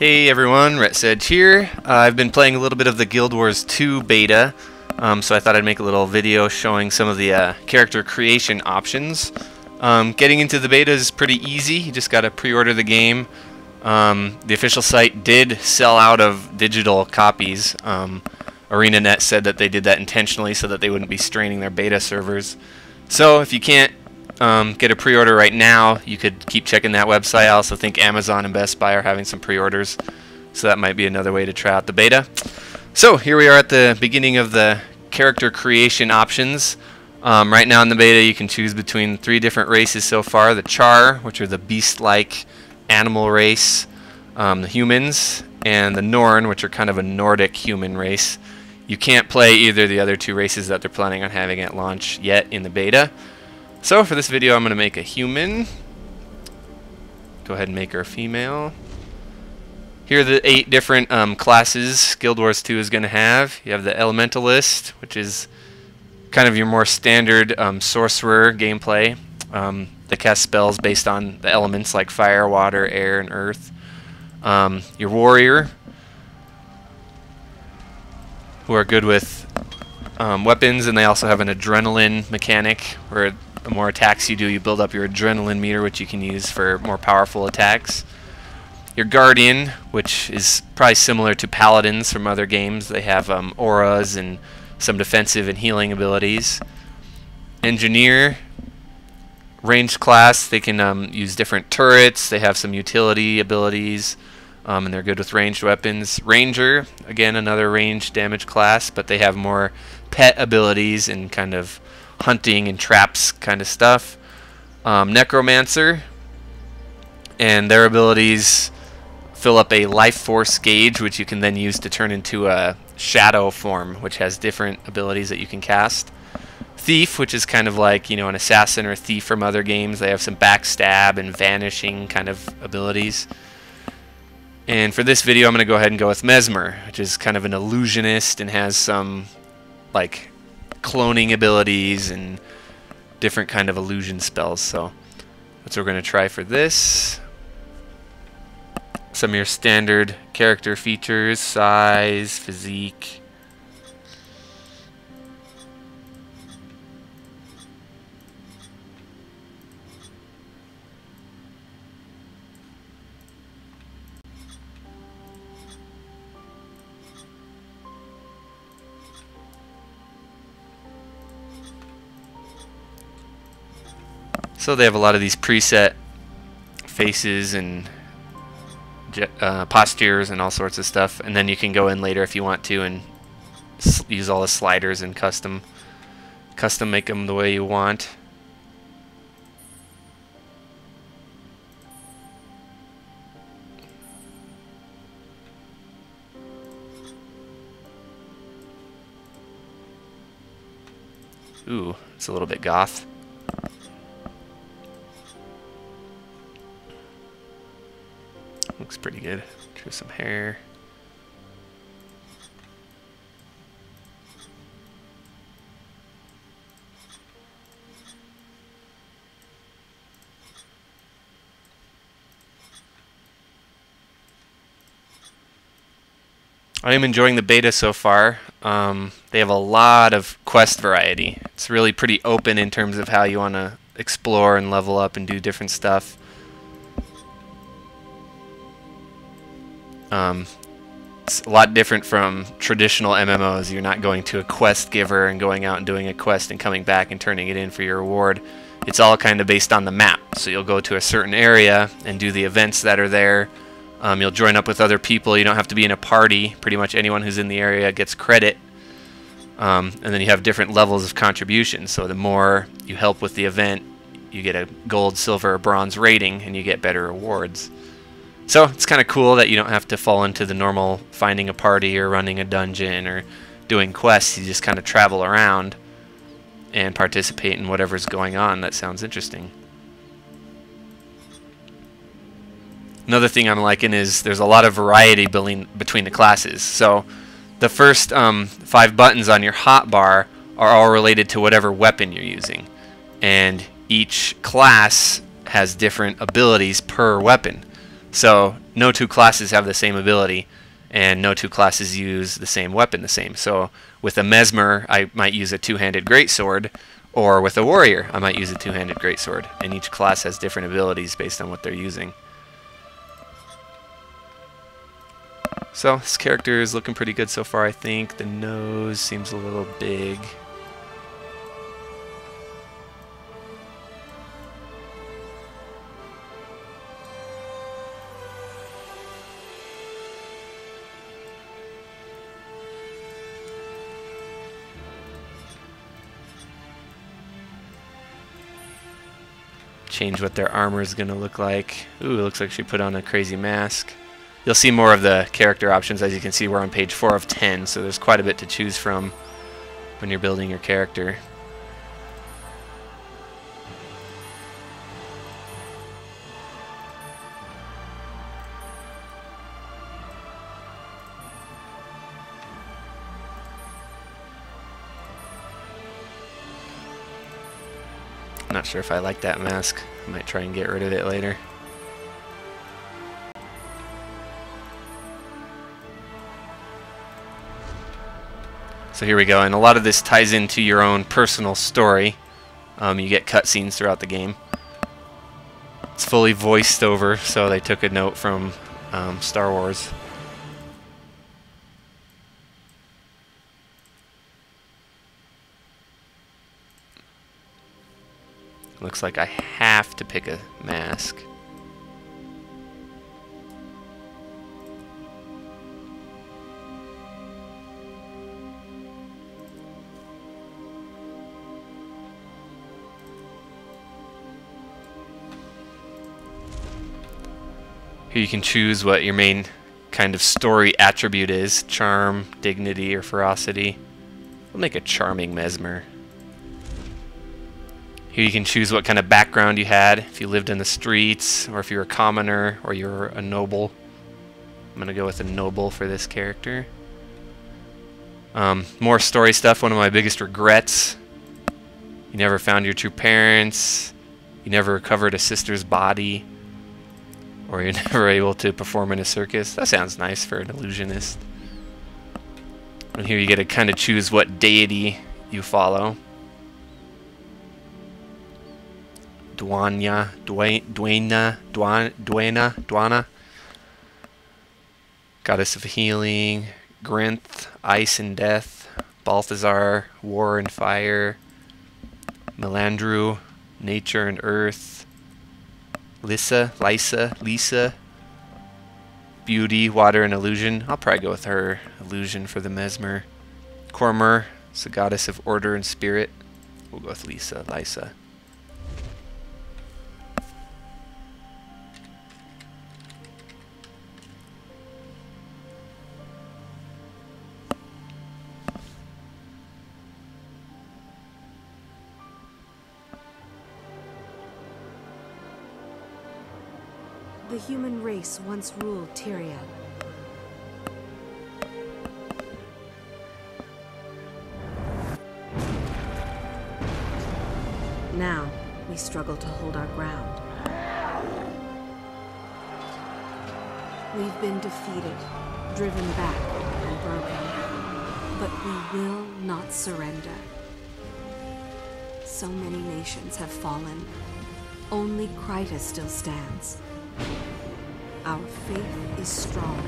Hey everyone, Retsedge here. I've been playing a little bit of the Guild Wars 2 beta, so I thought I'd make a little video showing some of the character creation options. Getting into the beta is pretty easy. You just gotta pre-order the game. The official site did sell out of digital copies. ArenaNet said that they did that intentionally so that they wouldn't be straining their beta servers. So if you can't get a pre-order right now, you could keep checking that website. I also think Amazon and Best Buy are having some pre-orders, so that might be another way to try out the beta. So here we are at the beginning of the character creation options. Right now in the beta you can choose between 3 different races so far. The Char, which are the beast-like animal race, the humans, and the Norn, which are kind of a Nordic human race. You can't play either of the other 2 races that they're planning on having at launch yet in the beta. So for this video I'm going to make a human. Go ahead and make her a female. Here are the 8 different classes Guild Wars 2 is going to have. You have the Elementalist, which is kind of your more standard sorcerer gameplay. They cast spells based on the elements like fire, water, air, and earth. Your Warrior, who are good with weapons, and they also have an adrenaline mechanic where the more attacks you do, you build up your adrenaline meter, which you can use for more powerful attacks. Your Guardian, which is probably similar to Paladins from other games. They have auras and some defensive and healing abilities. Engineer, ranged class. They can use different turrets. They have some utility abilities, and they're good with ranged weapons. Ranger, again another ranged damage class, but they have more pet abilities and kind of hunting and traps kind of stuff. Necromancer, and their abilities fill up a life force gauge, which you can then use to turn into a shadow form, which has different abilities that you can cast. Thief, which is kind of like, you know, an assassin or a thief from other games. They have some backstab and vanishing kind of abilities. And for this video I'm going to go ahead and go with Mesmer, which is kind of an illusionist and has some like cloning abilities and different kind of illusion spells. So that's what we're going to try for this. Some of your standard character features: size, physique. So they have a lot of these preset faces and postures and all sorts of stuff, and then you can go in later if you want to and use all the sliders and custom make them the way you want. Ooh, it's a little bit goth. Looks pretty good. Trim some hair. I am enjoying the beta so far. They have a lot of quest variety. It's really pretty open in terms of how you want to explore and level up and do different stuff. It's a lot different from traditional MMOs. You're not going to a quest giver and going out and doing a quest and coming back and turning it in for your reward. It's all kind of based on the map. So you'll go to a certain area and do the events that are there. You'll join up with other people. You don't have to be in a party. Pretty much anyone who's in the area gets credit. And then you have different levels of contribution. So the more you help with the event, you get a gold, silver, or bronze rating, and you get better rewards. So it's kind of cool that you don't have to fall into the normal finding a party or running a dungeon or doing quests. You just kind of travel around and participate in whatever's going on. That sounds interesting. Another thing I'm liking is there's a lot of variety between the classes. So the first 5 buttons on your hotbar are all related to whatever weapon you're using. And each class has different abilities per weapon. So no two classes have the same ability, and no two classes use the same weapon the same. So with a Mesmer, I might use a two-handed greatsword, or with a warrior, I might use a two-handed greatsword, and each class has different abilities based on what they're using. So this character is looking pretty good so far, I think. The nose seems a little big. Change what their armor is going to look like. Ooh, it looks like she put on a crazy mask. You'll see more of the character options. As you can see, we're on page 4 of 10, so there's quite a bit to choose from when you're building your character. I'm not sure if I like that mask. I might try and get rid of it later. So here we go, and a lot of this ties into your own personal story. You get cutscenes throughout the game. It's fully voiced over, so they took a note from Star Wars. Looks like I have to pick a mask. Here you can choose what your main kind of story attribute is. Charm, dignity, or ferocity. We'll make a charming Mesmer. Here you can choose what kind of background you had, if you lived in the streets, or if you're a commoner, or you're a noble. I'm going to go with a noble for this character. More story stuff. One of my biggest regrets. You never found your true parents. You never recovered a sister's body. Or you're never able to perform in a circus. That sounds nice for an illusionist. And here you get to kind of choose what deity you follow. Duana. Goddess of healing. Grinth, ice and death. Balthazar, war and fire. Melandru, nature and earth. Lisa, beauty, water, and illusion. I'll probably go with her, illusion, for the Mesmer. Cormor, it's the goddess of order and spirit. We'll go with Lisa. The human race once ruled Tyria. Now, we struggle to hold our ground. We've been defeated, driven back, and broken. But we will not surrender. So many nations have fallen. Only Kryta still stands. Our faith is strong,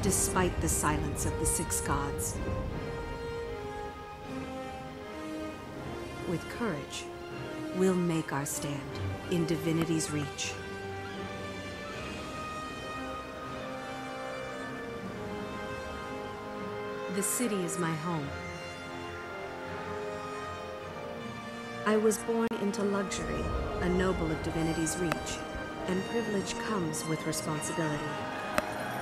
despite the silence of the 6 gods. With courage, we'll make our stand in divinity's reach. The city is my home. I was born into luxury, a noble of divinity's reach. And privilege comes with responsibility.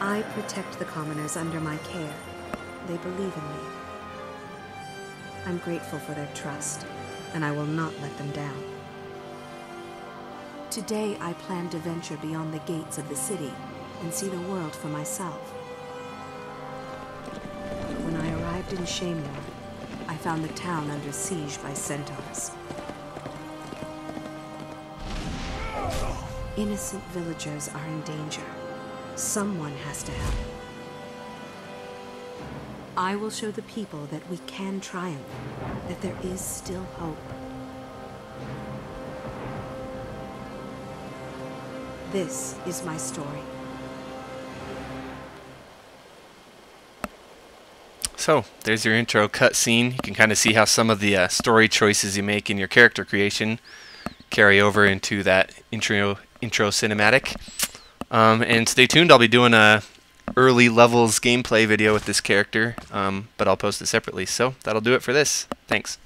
I protect the commoners under my care. They believe in me. I'm grateful for their trust, and I will not let them down. Today, I plan to venture beyond the gates of the city and see the world for myself. When I arrived in Mesmer, I found the town under siege by centaurs. Innocent villagers are in danger. Someone has to help. I will show the people that we can triumph, that there is still hope. This is my story. So, there's your intro cutscene. You can kind of see how some of the story choices you make in your character creation carry over into that intro cinematic. And stay tuned, I'll be doing a early levels gameplay video with this character, but I'll post it separately. So, that'll do it for this. Thanks.